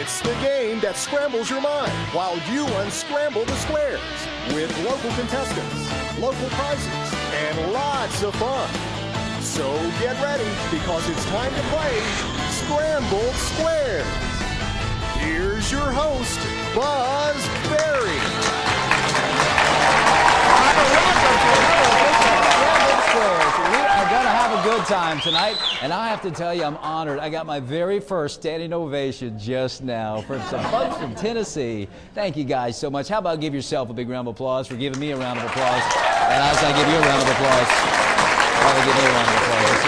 It's the game that scrambles your mind while you unscramble the squares with local contestants, local prizes, and lots of fun. So get ready because it's time to play Sqrambled Squares. Here's your host, Buzz Berry. We are going to have a good time tonight, and I have to tell you, I'm honored. I got my very first standing ovation just now from some folks from Tennessee. Thank you guys so much. How about give yourself a big round of applause for giving me a round of applause, and I was going to give you a round of applause. Give me a round of applause.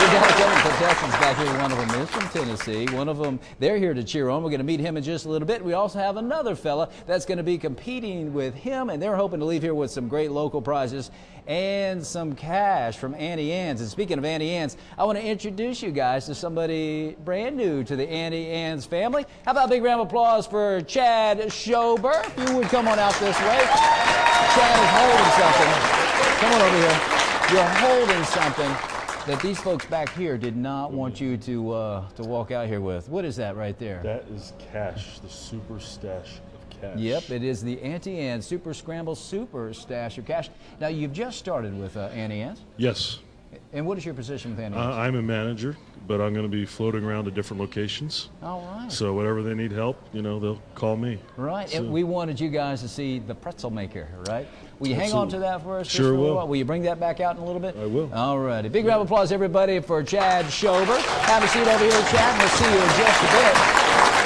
We've got a couple of contestants back here. One of them is from Tennessee. One of them, they're here to cheer on. We're going to meet him in just a little bit. We also have another fella that's going to be competing with him, and they're hoping to leave here with some great local prizes and some cash from Auntie Anne's. And speaking of Auntie Anne's, I want to introduce you guys to somebody brand new to the Auntie Anne's family. How about a big round of applause for Chad Schober? If you would come on out this way. Chad is holding something. Come on over here. You're holding something that these folks back here did not want you to walk out here with. What is that right there? That is cash, the super stash of cash. Yep, it is the Auntie Anne's Super Scramble Super Stash of Cash. Now, you've just started with Auntie Anne's? Yes. And what is your position with Auntie Anne's? I'm a manager, but I'm going to be floating around to different locations. All right. So whatever they need help, you know, they'll call me. Right, so. and we wanted you guys to see the pretzel maker, right? Will you hang on to that for us? Sure will. Will you bring that back out in a little bit? I will. All righty. Big round of applause, everybody, for Chad Schober. Have a seat over here, Chad, and we'll see you in just a bit.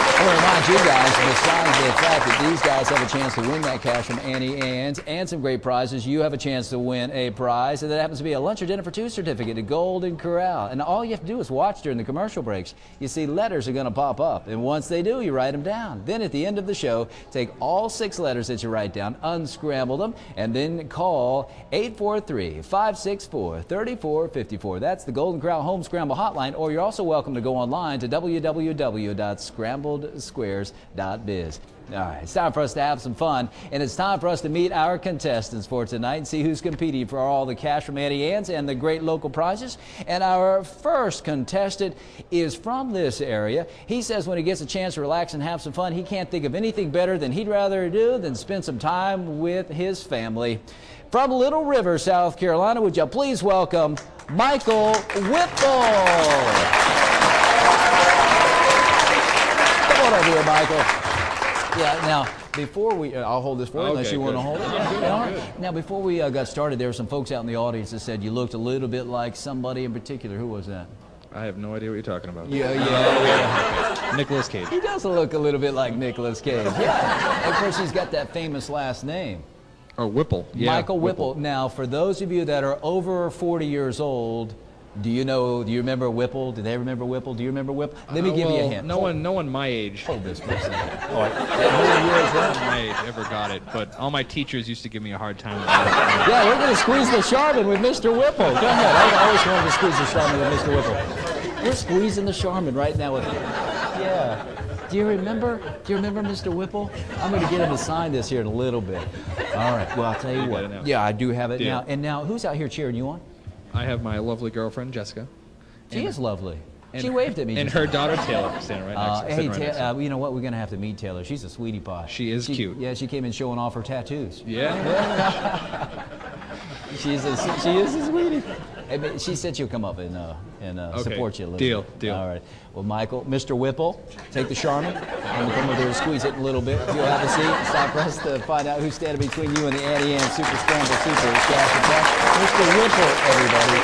I want to remind you guys, besides the fact that these guys have a chance to win that cash from Auntie Anne's and some great prizes, you have a chance to win a prize, and that happens to be a lunch or dinner for two certificate to Golden Corral. And all you have to do is watch during the commercial breaks. You see, letters are going to pop up, and once they do, you write them down. Then at the end of the show, take all 6 letters that you write down, unscramble them, and then call 843-564-3454. That's the Golden Corral Home Scramble Hotline, or you're also welcome to go online to www.sqrambledsquares.biz. All right, it's time for us to have some fun, and it's time for us to meet our contestants for tonight and see who's competing for all the cash from Auntie Anne's and the great local prizes. And our first contestant is from this area. He says when he gets a chance to relax and have some fun, he can't think of anything better than he'd rather do than spend some time with his family. From Little River, South Carolina, would you please welcome Michael Whipple. Come on over here, Michael. Yeah, now, before we, I'll hold this for you unless you want to hold it. Yeah, now, before we got started, there were some folks out in the audience that said you looked a little bit like somebody in particular. Who was that? I have no idea what you're talking about. Yeah. Nicolas Cage. He does look a little bit like Nicolas Cage. Yeah. Of course, he's got that famous last name. Oh, Whipple. Yeah, Michael Whipple. Now, for those of you that are over 40 years old, do you remember Whipple? Do they remember Whipple? Do you remember Whipple? Let me give you a hint. No one my age. Hold this for a second. No one my age ever got it, but all my teachers used to give me a hard time with that. Yeah, we're going to squeeze the Charmin with Mr. Whipple. Go ahead. I always wanted to squeeze the Charmin with Mr. Whipple. We're squeezing the Charmin right now with him. Yeah. Do you remember Mr. Whipple? I'm going to get him to sign this here in a little bit. All right. Well, I'll tell you what. Yeah, I do have it now. And now, who's out here cheering you on? I have my lovely girlfriend, Jessica. She is lovely. She waved at me. And her daughter, Taylor, standing right next to me. You know what? We're going to have to meet Taylor. She's a sweetie pie. She is cute. Yeah, she came in showing off her tattoos. Yeah? She is a sweetie. She said she'll come up and support you a little bit. Deal. All right. Well, Michael, Mr. Whipple, take the Charmin, and we'll come over there and squeeze it in a little bit. If you'll have a seat, it's time for us to find out who's standing between you and the Auntie Anne's Super Scramble Super Stash of Cash. Mr. Whipple, everybody.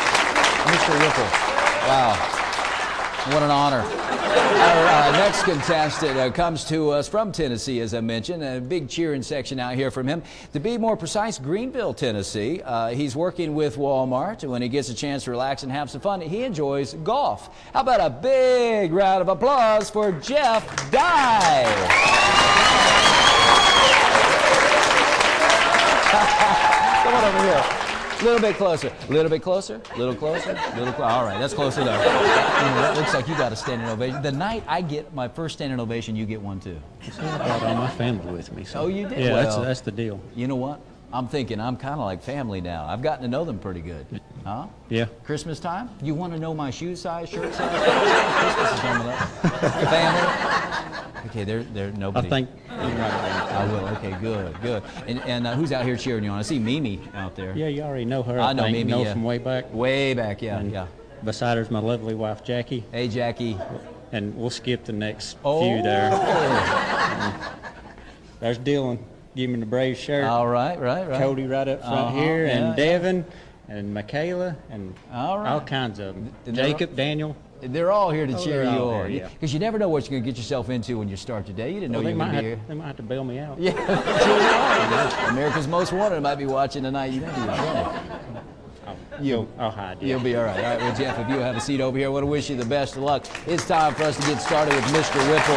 Mr. Whipple. Wow. What an honor. Our next contestant comes to us from Tennessee, as I mentioned. A big cheering section out here from him. To be more precise, Greenville, Tennessee. He's working with Walmart. When he gets a chance to relax and have some fun, he enjoys golf. How about a big round of applause for Jeff Dye? Come on over here. A little bit closer. A little bit closer. A little closer. A little closer. All right, that's close enough. It looks like you got a standing ovation. The night I get my first standing ovation, you get one too. I brought all my family with me. So. Oh, you did? Yeah, well, that's the deal. You know what? I'm thinking I'm kind of like family now. I've gotten to know them pretty good. Huh? Yeah. Christmas time? You want to know my shoe size, shirt size? Christmas is coming up. Family? Okay, there nobody. I think you're right. I will. Okay, good. And who's out here cheering you on? I see Mimi out there. Yeah, you already know her. I know think. Mimi. Know Yeah. from way back. Way back, yeah, And yeah. Beside her's my lovely wife, Jackie. Hey, Jackie. And we'll skip the next Oh. few there. There's Dylan. Give me the Braves shirt. All right. Cody right up front here, and Devin, and Michaela, and all kinds of them. Jacob, Daniel. They're all here to cheer they're you all on. here, yeah. Because you never know what you're going to get yourself into when you start your day. You didn't know you were going to be here. They might have to bail me out. Yeah. America's Most Wanted might be watching tonight. You never know. I'll hide you. You'll be all right. All right, well, Jeff, if you have a seat over here, I want to wish you the best of luck. It's time for us to get started with Mr. Whipple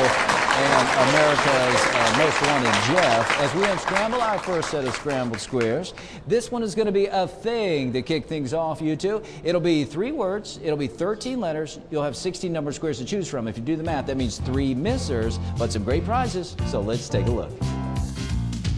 and America's Most Wanted Jeff as we unscramble our first set of scrambled squares. This one is going to be a thing to kick things off, you two. It'll be 3 words. It'll be 13 letters. You'll have 16 number squares to choose from. If you do the math, that means 3 missers, but some great prizes. So let's take a look.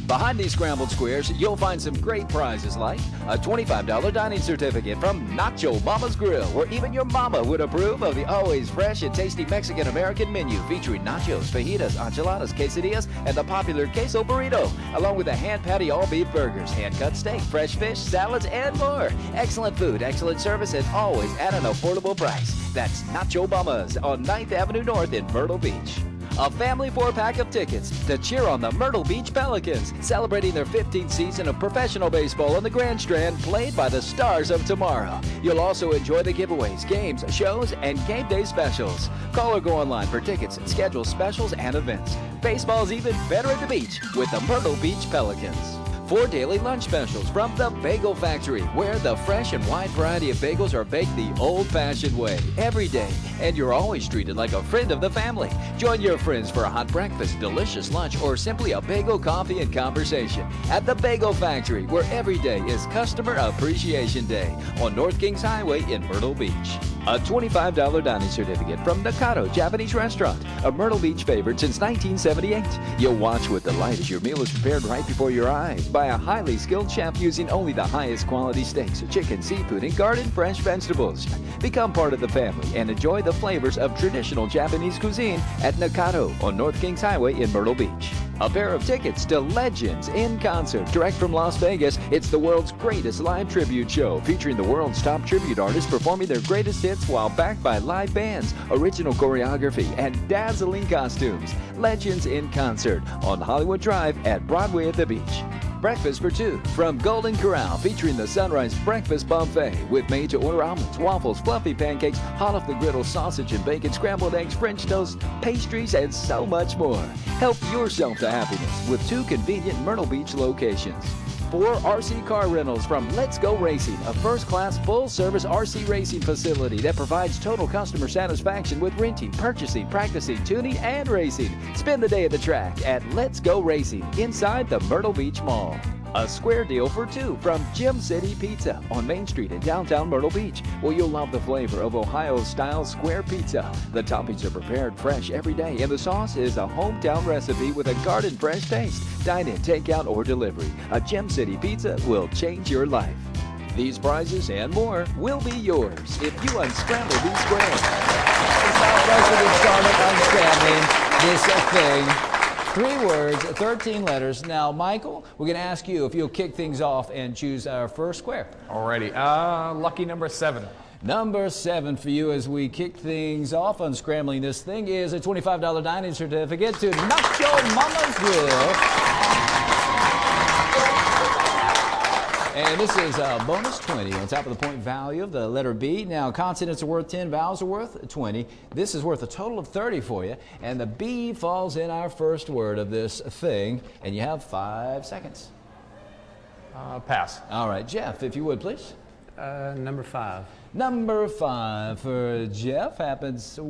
Behind these scrambled squares, you'll find some great prizes like a $25 dining certificate from Nacho Mama's Grill, where even your mama would approve of the always fresh and tasty Mexican-American menu featuring nachos, fajitas, enchiladas, quesadillas, and the popular queso burrito, along with a hand patty all-beef burgers, hand-cut steak, fresh fish, salads, and more. Excellent food, excellent service, and always at an affordable price. That's Nacho Mama's on 9th Avenue North in Myrtle Beach. A family 4-pack of tickets to cheer on the Myrtle Beach Pelicans, celebrating their 15th season of professional baseball on the Grand Strand, played by the stars of tomorrow. You'll also enjoy the giveaways, games, shows, and game day specials. Call or go online for tickets, schedule specials, and events. Baseball's even better at the beach with the Myrtle Beach Pelicans. 4 daily lunch specials from the Bagel Factory, where the fresh and wide variety of bagels are baked the old-fashioned way every day, and you're always treated like a friend of the family. Join your friends for a hot breakfast, delicious lunch, or simply a bagel, coffee, and conversation at the Bagel Factory, where every day is Customer Appreciation Day on North Kings Highway in Myrtle Beach. A $25 dining certificate from Nakado Japanese Restaurant, a Myrtle Beach favorite since 1978. You'll watch with delight as your meal is prepared right before your eyes by a highly skilled chef using only the highest quality steaks, chicken, seafood, and garden fresh vegetables. Become part of the family and enjoy the flavors of traditional Japanese cuisine at Nakado on North Kings Highway in Myrtle Beach. A pair of tickets to Legends in Concert, direct from Las Vegas. It's the world's greatest live tribute show, featuring the world's top tribute artists performing their greatest hits while backed by live bands, original choreography, and dazzling costumes. Legends in Concert on Hollywood Drive at Broadway at the Beach. Breakfast for 2 from Golden Corral, featuring the Sunrise Breakfast Buffet with made-to-order omelets, waffles, fluffy pancakes, hot off the griddle sausage and bacon, scrambled eggs, French toast, pastries, and so much more. Help yourself to happiness with 2 convenient Myrtle Beach locations. 4 RC car rentals from Let's Go Racing, a first-class full-service RC racing facility that provides total customer satisfaction with renting, purchasing, practicing, tuning, and racing. Spend the day at the track at Let's Go Racing inside the Myrtle Beach Mall. A square deal for 2 from Gym City Pizza on Main Street in downtown Myrtle Beach. Well, you'll love the flavor of Ohio-style square pizza. The toppings are prepared fresh every day, and the sauce is a hometown recipe with a garden fresh taste. Dine in, takeout, or delivery. A Gym City Pizza will change your life. These prizes and more will be yours if you unscramble these squares. It's time for us to get started unscrambling this thing. 3 words, 13 letters. Now, Michael, we're going to ask you if you'll kick things off and choose our first square. Alrighty. Lucky number 7. Number 7 for you as we kick things off. Unscrambling this thing is a $25 dining certificate to Nacho Mama's Grill. And this is a bonus 20 on top of the point value of the letter B. Now, consonants are worth 10, vowels are worth 20. This is worth a total of 30 for you. And the B falls in our first word of this thing. And you have 5 seconds. Pass. All right, Jeff, if you would, please. Number 5. Number 5 for Jeff happens to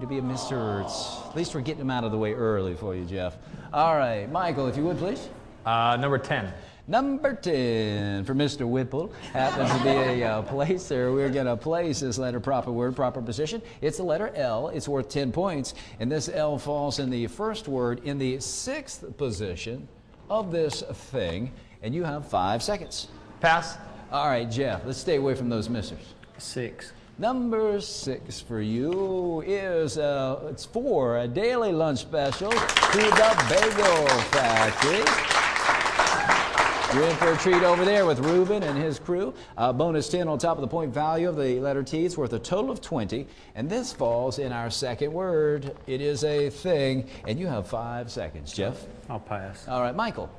be a misser. At least we're getting him out of the way early for you, Jeff. All right, Michael, if you would, please. Number 10. Number 10 for Mr. Whipple happens to be a placer. We're going to place this letter, proper word, proper position. It's the letter L. It's worth 10 points. And this L falls in the first word in the 6th position of this thing. And you have 5 seconds. Pass. All right, Jeff, let's stay away from those missers. 6. Number 6 for you is it's for a daily lunch special to the Bagel Factory. You're in for a treat over there with Ruben and his crew. Bonus 10 on top of the point value of the letter T. It's worth a total of 20. And this falls in our second word. It is a thing. And you have 5 seconds. Jeff? I'll pass. All right, Michael.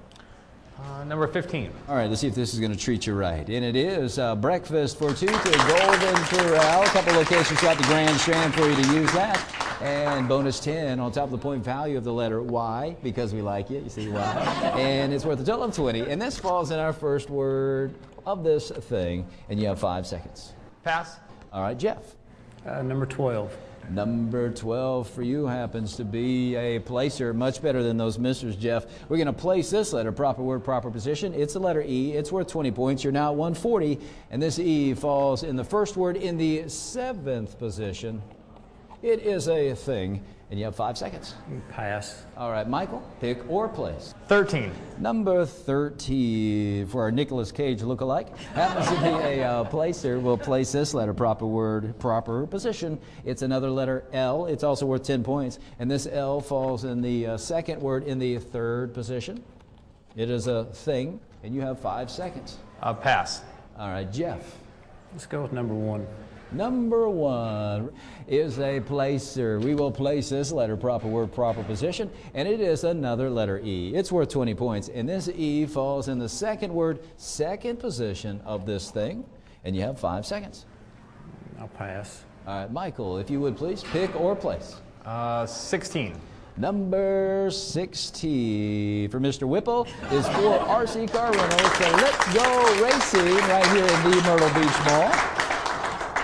Number 15. All right, let's see if this is going to treat you right. And it is breakfast for 2 to Golden Corral. A couple locations throughout the Grand Strand for you to use that. And bonus 10 on top of the point value of the letter Y, because we like it. You see Y. And it's worth a total of 20. And this falls in our first word of this thing. And you have 5 seconds. Pass. All right, Jeff. Number 12. Number 12 for you happens to be a placer, much better than those misters, Jeff. We're going to place this letter, proper word, proper position. It's the letter E. It's worth 20 points. You're now at 140, and this E falls in the first word in the 7th position. It is a thing, and you have 5 seconds. Pass. All right, Michael, pick or place. 13. Number 13 for our Nicolas Cage lookalike happens to be a placer. We'll place this letter, proper word, proper position. It's another letter L. It's also worth 10 points. And this L falls in the second word in the 3rd position. It is a thing, and you have 5 seconds. Pass. All right, Jeff. Let's go with number 1. Number 1 is a placer. We will place this letter, proper word, proper position, and it is another letter E. It's worth 20 points, and this E falls in the second word, second position of this thing, and you have 5 seconds. I'll pass. All right, Michael, if you would please pick or place. 16. Number 16 for Mr. Whipple is for RC Car Rentals. So let's go racing right here in the Myrtle Beach Mall.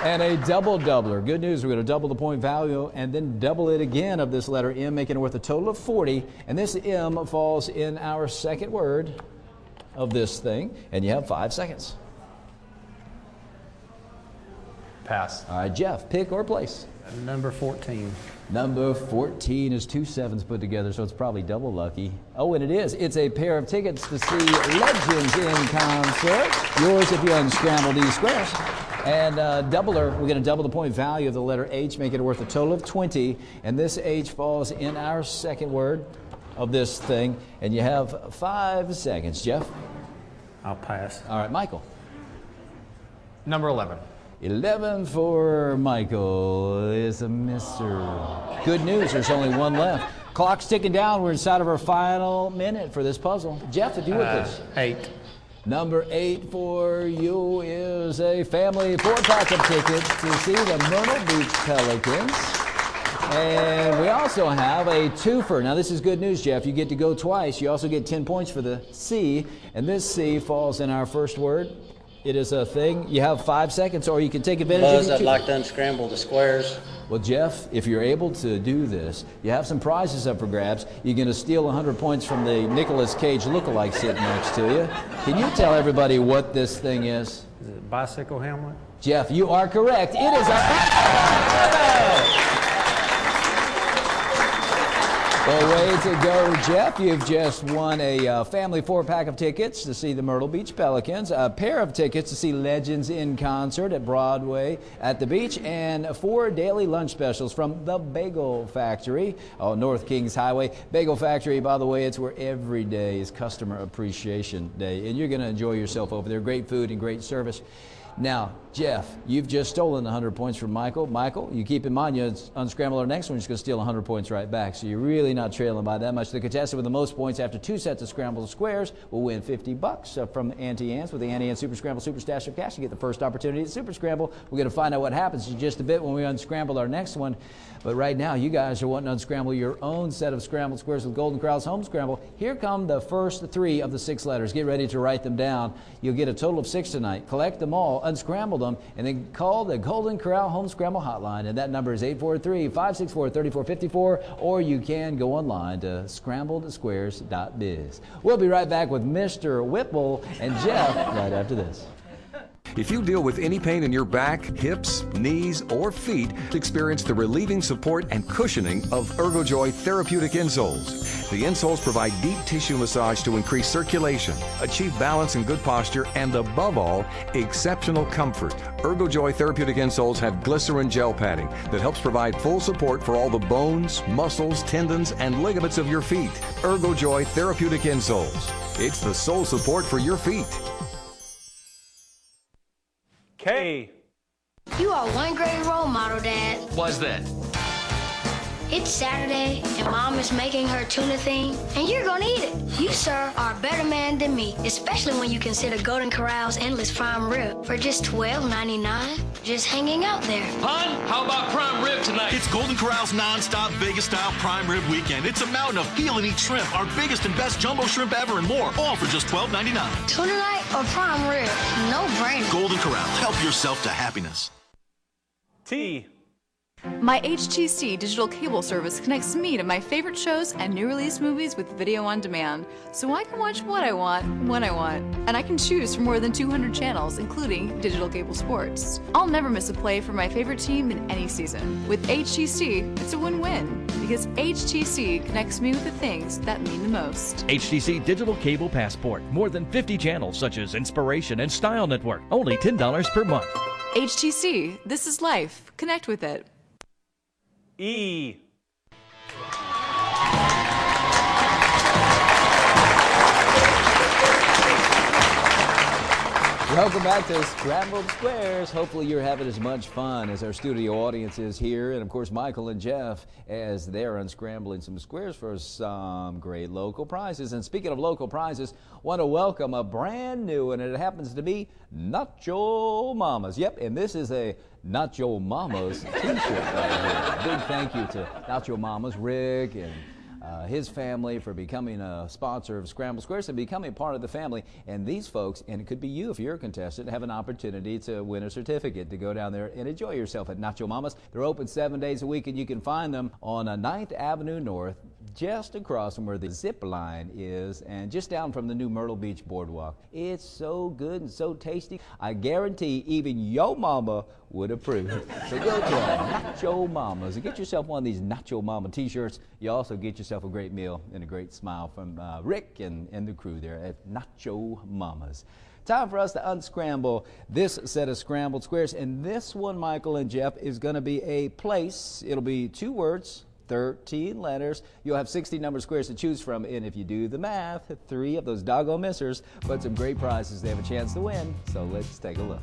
And a double-doubler. Good news, we're going to double the point value and then double it again of this letter M, making it worth a total of 40. And this M falls in our second word of this thing. And you have 5 seconds. Pass. All right, Jeff, pick or place. Number 14. Number 14 is 2 sevens put together, so it's probably double lucky. Oh, and it is. It's a pair of tickets to see Legends in concert. Yours if you unscramble these squares. And doubler, we're going to double the point value of the letter H, make it worth a total of 20. And this H falls in our second word of this thing. And you have 5 seconds. Jeff? I'll pass. All right, Michael. Number 11. 11 for Michael is a mister. Good news, there's only 1 left. Clock's ticking down. We're inside of our final minute for this puzzle. Jeff, if you would please. 8. Number 8 for you is a family 4-pack of tickets to see the Myrtle Beach Pelicans. And we also have a twofer. Now this is good news, Jeff. You get to go twice. You also get 10 points for the C. And this C falls in our first word. It is a thing. You have 5 seconds, or you can take advantage of it. Buzz, I'd like to unscramble the squares. Well, Jeff, if you're able to do this, you have some prizes up for grabs. You're going to steal 100 points from the Nicolas Cage lookalike sitting next to you. Can you tell everybody what this thing is? Is it a bicycle helmet? Jeff, you are correct. It is a... Well, way to go, Jeff. You've just won a family 4-pack of tickets to see the Myrtle Beach Pelicans, a pair of tickets to see Legends in concert at Broadway at the beach, and 4 daily lunch specials from the Bagel Factory on North Kings Highway. Bagel Factory, by the way, it's where every day is Customer Appreciation Day, and you're going to enjoy yourself over there. Great food and great service. Now, Jeff, you've just stolen 100 points from Michael. Michael, you keep in mind, you unscramble our next one, you're just going to steal 100 points right back. So you're really not trailing by that much. The contestant with the most points after 2 sets of Scrambled Squares will win $50 from Auntie Anne's. With the Auntie Anne Super Scramble Super Stash of Cash, you get the first opportunity to Super Scramble. We're going to find out what happens in just a bit when we unscramble our next one. But right now, you guys are wanting to unscramble your own set of Scrambled Squares with Golden Corral's Home Scramble. Here come the first 3 of the 6 letters. Get ready to write them down. You'll get a total of 6 tonight. Collect them all, unscramble them, and then call the Golden Corral Home Scramble Hotline. And that number is 843-564-3454, or you can go online to scrambledsquares.biz. We'll be right back with Mr. Whipple and Jeff right after this. If you deal with any pain in your back, hips, knees, or feet, experience the relieving support and cushioning of ErgoJoy therapeutic insoles. The insoles provide deep tissue massage to increase circulation, achieve balance and good posture, and above all, exceptional comfort. ErgoJoy therapeutic insoles have glycerin gel padding that helps provide full support for all the bones, muscles, tendons, and ligaments of your feet. ErgoJoy therapeutic insoles. It's the sole support for your feet. K. You are one great role model, Dad. Why's that? It's Saturday, and Mom is making her tuna thing, and you're gonna eat it. You, sir, are a better man than me, especially when you consider Golden Corral's endless prime rib for just $12.99, just hanging out there. Hon, how about prime rib tonight? It's Golden Corral's non-stop Vegas-style prime rib weekend. It's a mountain of peel and eat shrimp, our biggest and best jumbo shrimp ever, and more, all for just $12.99. Tuna night or prime rib? No brainer. Golden Corral, help yourself to happiness. T. My HTC digital cable service connects me to my favorite shows and new release movies with video on demand, so I can watch what I want, when I want, and I can choose from more than 200 channels, including digital cable sports. I'll never miss a play for my favorite team in any season. With HTC, it's a win-win, because HTC connects me with the things that mean the most. HTC Digital Cable Passport. More than 50 channels such as Inspiration and Style Network. Only $10 per month. HTC, this is life. Connect with it. E. Welcome back to Sqrambled Squares. Hopefully you're having as much fun as our studio audience is here, and of course Michael and Jeff as they're unscrambling some squares for some great local prizes. And speaking of local prizes, want to welcome a brand new one, and it happens to be Nacho Mamas. Yep, and this is a Nacho Mamas t-shirt right here. Big thank you to Nacho Mamas, Rick, and his family for becoming a sponsor of Sqrambled Squares and becoming part of the family. And these folks, and it could be you if you're a contestant, have an opportunity to win a certificate to go down there and enjoy yourself at Nacho Mamas. They're open 7 days a week, and you can find them on 9th Avenue North, just across from where the zip line is and just down from the new Myrtle Beach Boardwalk. It's so good and so tasty. I guarantee even yo mama would approve. So go to Nacho Mamas and get yourself one of these Nacho Mama t-shirts. You also get yourself a great meal and a great smile from Rick and the crew there at Nacho Mamas. Time for us to unscramble this set of scrambled squares, and this one, Michael and Jeff, is going to be a place. It'll be 2 words, 13 letters. You'll have 60 number squares to choose from, and if you do the math, 3 of those doggone missers, but some great prizes they have a chance to win. So let's take a look.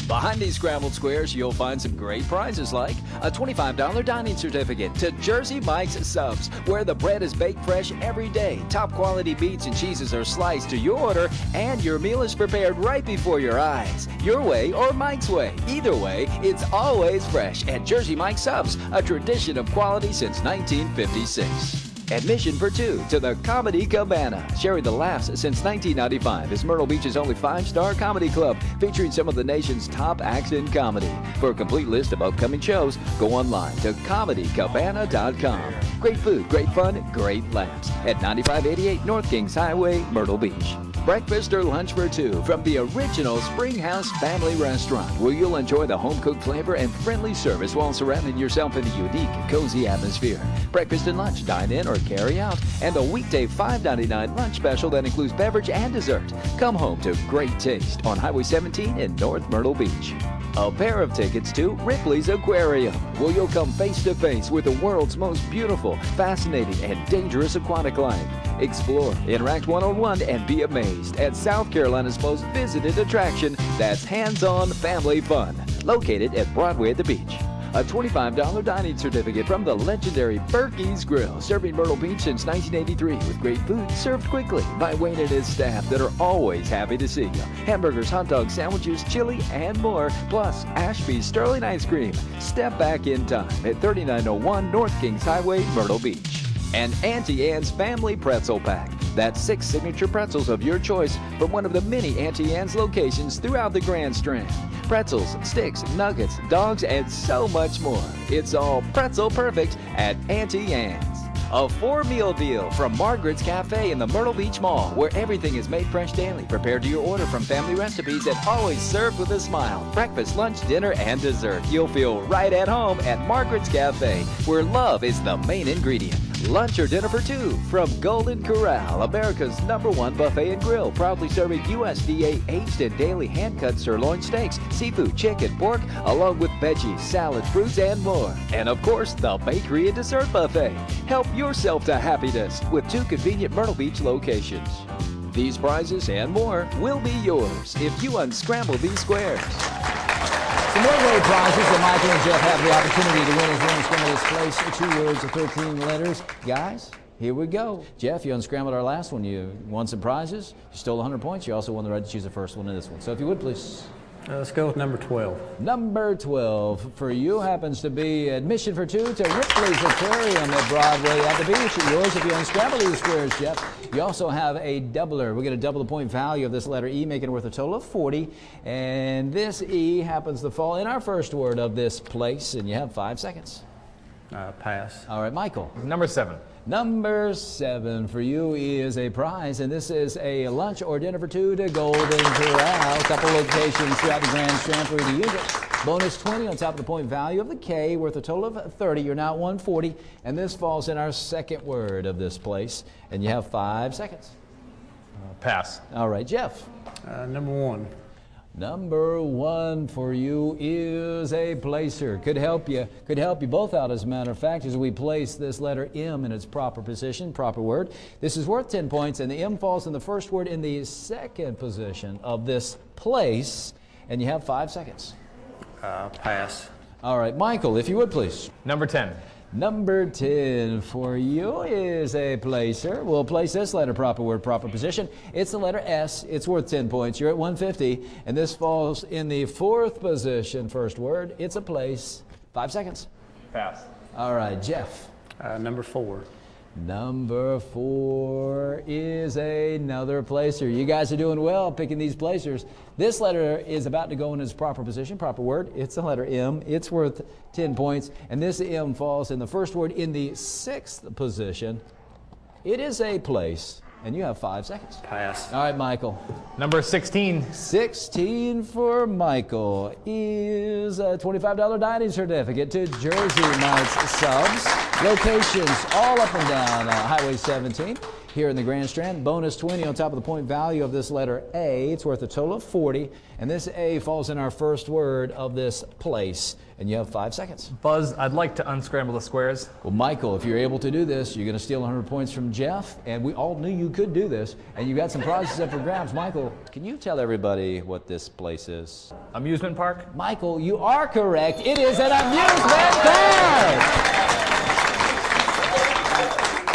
Behind these scrambled squares, you'll find some great prizes like a $25 dining certificate to Jersey Mike's Subs, where the bread is baked fresh every day. Top quality meats and cheeses are sliced to your order, and your meal is prepared right before your eyes. Your way or Mike's way. Either way, it's always fresh at Jersey Mike's Subs, a tradition of quality since 1956. Admission for 2 to the Comedy Cabana, sharing the laughs since 1995 is Myrtle Beach's only 5-star comedy club, featuring some of the nation's top acts in comedy. For a complete list of upcoming shows, go online to comedycabana.com. Great food, great fun, great laughs at 9588 North Kings Highway, Myrtle Beach. Breakfast or lunch for 2 from the original Springhouse Family Restaurant, where you'll enjoy the home-cooked flavor and friendly service while surrounding yourself in a unique and cozy atmosphere. Breakfast and lunch, dine in or carry out, and a weekday $5.99 lunch special that includes beverage and dessert. Come home to great taste on Highway 17 in North Myrtle Beach. A pair of tickets to Ripley's Aquarium, where you'll come face to face with the world's most beautiful, fascinating, and dangerous aquatic life. Explore, interact one-on-one, and be amazed at South Carolina's most visited attraction that's hands-on family fun, located at Broadway at the beach. A $25 dining certificate from the legendary Berkey's Grill, serving Myrtle Beach since 1983 with great food served quickly by Wayne and his staff that are always happy to see you. Hamburgers, hot dogs, sandwiches, chili, and more, plus Ashby's Sterling Ice Cream. Step back in time at 3901 North Kings Highway, Myrtle Beach. And Auntie Anne's Family Pretzel Pack. That's 6 signature pretzels of your choice from one of the many Auntie Anne's locations throughout the Grand Strand. Pretzels, sticks, nuggets, dogs, and so much more. It's all pretzel perfect at Auntie Anne's. A 4-meal deal from Margaret's Cafe in the Myrtle Beach Mall, where everything is made fresh daily, prepared to your order from family recipes, and always served with a smile. Breakfast, lunch, dinner, and dessert. You'll feel right at home at Margaret's Cafe, where love is the main ingredient. Lunch or dinner for two from Golden Corral, America's #1 buffet and grill, proudly serving USDA aged and daily hand-cut sirloin steaks, seafood, chicken, pork, along with veggies, salad, fruits, and more. And of course, the bakery and dessert buffet. Help yourself to happiness with 2 convenient Myrtle Beach locations. These prizes and more will be yours if you unscramble these squares. Some more great prizes that Michael and Jeff have the opportunity to win as we unscramble this place. 2 words of 13 letters. Guys, here we go. Jeff, you unscrambled our last one. You won some prizes. You stole 100 points. You also won the right to choose the first one in this one. So if you would, please. Let's go with number 12. Number 12 for you happens to be admission for 2 to Ripley's Aquarium at Broadway at the beach. Yours if you unscramble these squares, Jeff. You also have a doubler. We're going to double the point value of this letter E, making it worth a total of 40. And this E happens to fall in our first word of this place, and you have 5 seconds. Pass. All right, Michael. Number 7. Number 7 for you is a prize, and this is a lunch or dinner for 2 to Golden Corral. A couple locations throughout the Grand Strand for you to use it. Bonus 20 on top of the point value of the K, worth a total of 30. You're now at 140, and this falls in our second word of this place, and you have 5 seconds. Pass. All right, Jeff. Number 1. Number 1 for you is a placer. Could help you both out, as a matter of fact, as we place this letter M in its proper position, proper word. This is worth 10 points, and the M falls in the first word in the second position of this place, and you have 5 seconds. Pass. All right, Michael, if you would, please. Number 10. Number 10 for you is a placer. We'll place this letter, proper word, proper position. It's the letter S. It's worth 10 points. You're at 150, and this falls in the fourth position, first word. It's a place. 5 seconds. Pass. All right, Jeff. Number 4. Number 4 is another placer. You guys are doing well picking these placers. This letter is about to go in its proper position, proper word. It's the letter M. It's worth 10 points. And this M falls in the first word in the sixth position. It is a place. And you have 5 seconds. Pass. All right, Michael. Number 16. 16 for Michael is a $25 dining certificate to Jersey Mike's Subs. Locations all up and down Highway 17 here in the Grand Strand. Bonus 20 on top of the point value of this letter A. It's worth a total of 40. And this A falls in our first word of this place. And you have 5 seconds. Buzz, I'd like to unscramble the squares. Well, Michael, if you're able to do this, you're going to steal 100 points from Jeff. And we all knew you could do this. And you got some prizes up for grabs. Michael, can you tell everybody what this place is? Amusement park? Michael, you are correct. It is an amusement park.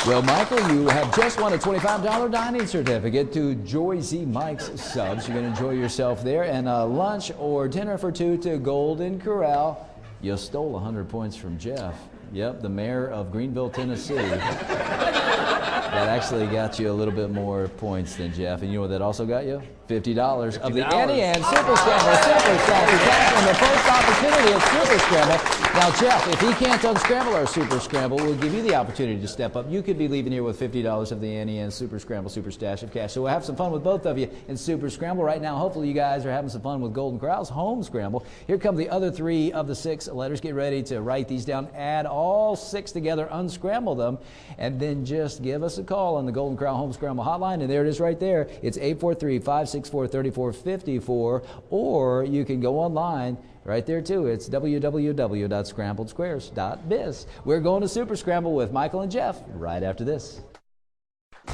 Well, Michael, you have just won a $25 dining certificate to Jersey Mike's Subs. You're going to enjoy yourself there. And a lunch or dinner for 2 to Golden Corral. You stole 100 points from Jeff. Yep, the mayor of Greenville, Tennessee. That actually got you a little bit more points than Jeff. And you know what that also got you? $50 of the Annie Ann Super Scramble. Super Scramble. And the first opportunity at Super Scramble. Now, Jeff, if he can't unscramble our Super Scramble, we'll give you the opportunity to step up. You could be leaving here with $50 of the Annie Ann Super Scramble Super Stash of Cash. So we'll have some fun with both of you in Super Scramble. Right now, hopefully you guys are having some fun with Golden Corral's Home Scramble. Here come the other 3 of the 6 letters. Get ready to write these down. Add all 6 together, unscramble them, and then just give us a call on the Golden Corral Home Scramble hotline. And there it is right there. It's 843-564-3454. Or you can go online right there too. It's www.scrambledsquares.biz. We're going to Super Scramble with Michael and Jeff right after this.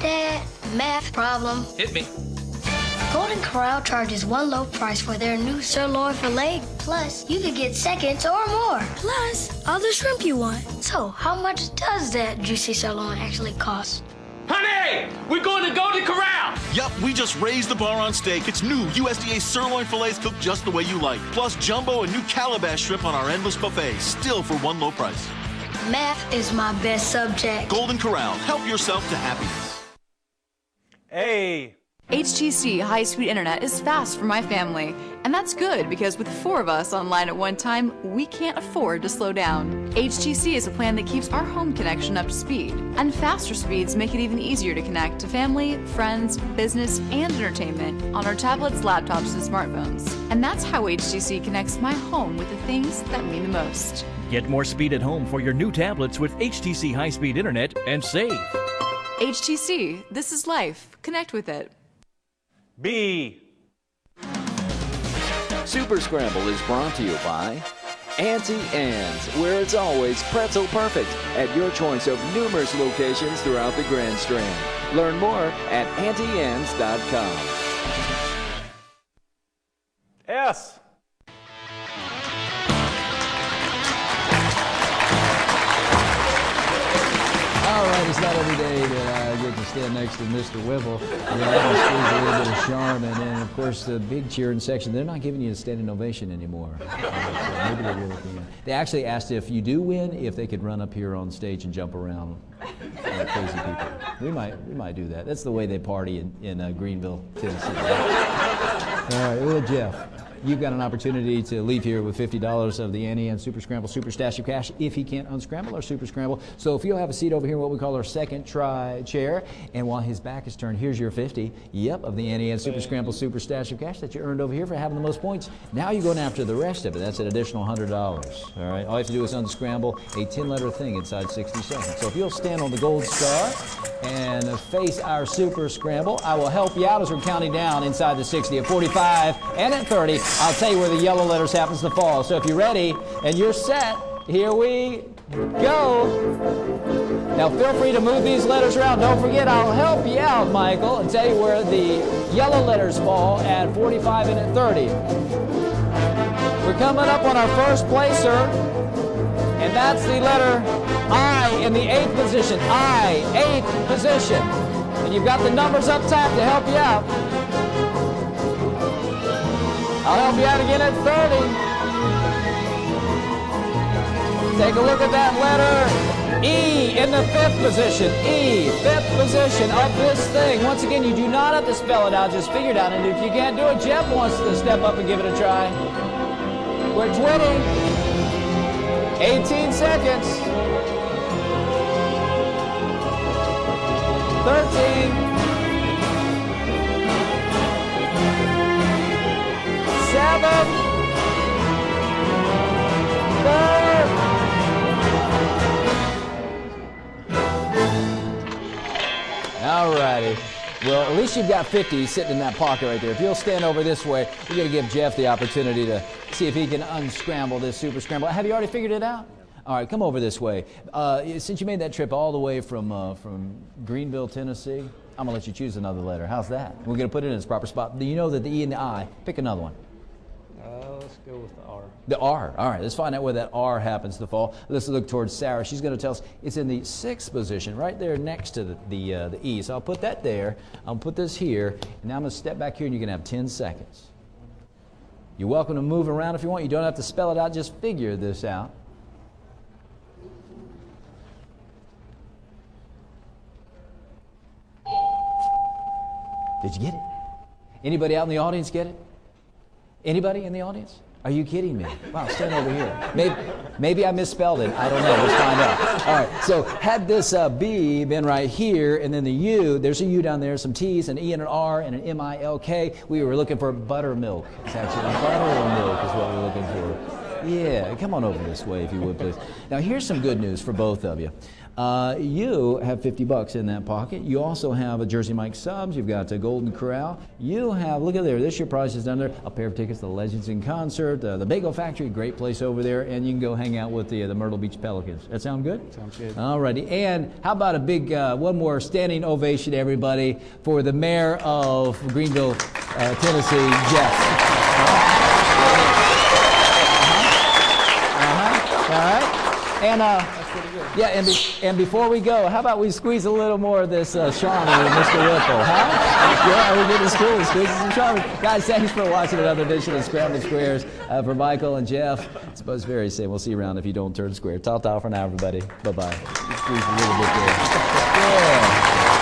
Dad, math problem. Hit me. Golden Corral charges one low price for their new sirloin filet. Plus, you could get seconds or more. Plus, all the shrimp you want. So, how much does that juicy sirloin actually cost? Honey, we're going to Golden Corral. Yup, we just raised the bar on steak. It's new USDA sirloin fillets cooked just the way you like. Plus jumbo and new calabash shrimp on our endless buffet, still for one low price. Math is my best subject. Golden Corral, help yourself to happiness. A. HTC high-speed internet is fast for my family, and that's good because with 4 of us online at one time, we can't afford to slow down. HTC is a plan that keeps our home connection up to speed, and faster speeds make it even easier to connect to family, friends, business, and entertainment on our tablets, laptops, and smartphones. And that's how HTC connects my home with the things that mean the most. Get more speed at home for your new tablets with HTC high-speed internet and save. HTC, this is life. Connect with it. B. Super Scramble is brought to you by Auntie Anne's, where it's always pretzel perfect at your choice of numerous locations throughout the Grand Strand. Learn more at AuntieAnne's.com. S. All right, it's not every day that I get to stand next to Mr. Whipple. Yeah, I can squeeze a little bit of charm, and then, of course, the big cheering section, they're not giving you a standing ovation anymore. So maybe they will. They actually asked if you do win, if they could run up here on stage and jump around like crazy people. We might do that. That's the way they party in Greenville, Tennessee. All right, well, Jeff, you've got an opportunity to leave here with $50 of the Auntie Anne's Super Scramble Super Stash of Cash if he can't unscramble or Super Scramble. So if you'll have a seat over here, what we call our second try chair, and while his back is turned, here's your 50, of the Auntie Anne's Super Scramble Super Stash of Cash that you earned over here for having the most points. Now you're going after the rest of it. That's an additional $100. All right, all you have to do is unscramble a 10-letter thing inside 60 seconds. So if you'll stand on the gold star and face our Super Scramble, I will help you out as we're counting down inside the 60 at 45 and at 30. I'll tell you where the yellow letters happens to fall. So if you're ready and you're set, here we go. Now feel free to move these letters around. Don't forget, I'll help you out, Michael, and tell you where the yellow letters fall at 45 and at 30. We're coming up on our first placer, and that's the letter I in the 8th position. I, 8th position. And you've got the numbers up top to help you out. I'll help you out again at 30. Take a look at that letter E in the 5th position. E, 5th position of this thing. Once again, you do not have to spell it out, just figure it out. And if you can't do it, Jeff wants to step up and give it a try. We're 20. 18 seconds. 13. 7, 4. All righty. Well, at least you've got 50 sitting in that pocket right there. If you'll stand over this way, we're going to give Jeff the opportunity to see if he can unscramble this Super Scramble. Have you already figured it out? All right, come over this way. Since you made that trip all the way from Greenville, Tennessee, I'm going to let you choose another letter. How's that? We're going to put it in its proper spot. You know that the E and the I. Pick another one. Let's go with the R. The R. All right, let's find out where that R happens to fall. Let's look towards Sarah. She's going to tell us it's in the 6th position, right there next to the E. So I'll put that there. I'll put this here. And now I'm going to step back here, and you're going to have 10 seconds. You're welcome to move around if you want. You don't have to spell it out. Just figure this out. Did you get it? Anybody out in the audience get it? Anybody in the audience? Are you kidding me? Wow, stand over here. Maybe I misspelled it. I don't know. Let's find out. All right, so had this B been right here, and then the U, there's a U down there, some T's, an E and an R, and an M-I-L-K. We were looking for buttermilk. It's actually buttermilk is what we're looking for. Yeah, come on over this way if you would, please. Now, here's some good news for both of you. You have $50 in that pocket. You also have a Jersey Mike subs. You've got a Golden Corral. You have, look at there, this your prize is down there, a pair of tickets to the Legends in Concert, the Bagel Factory, great place over there, and you can go hang out with the Myrtle Beach Pelicans. That sound good? Sounds good. All righty. And how about a big, one more standing ovation, everybody, for the mayor of Greenville, Tennessee, Jeff. All right. And that's pretty good. Yeah, and before we go, how about we squeeze a little more of this charm with Mr. Whipple, huh? Yeah, we're getting school, squeeze some charm. Guys, thanks for watching another edition of Sqrambled Squares. For Michael and Jeff, it's Buzz Very saying we'll see you around if you don't turn square. Ta-ta for now, everybody. Bye-bye. Squeeze a little bit there. Yeah.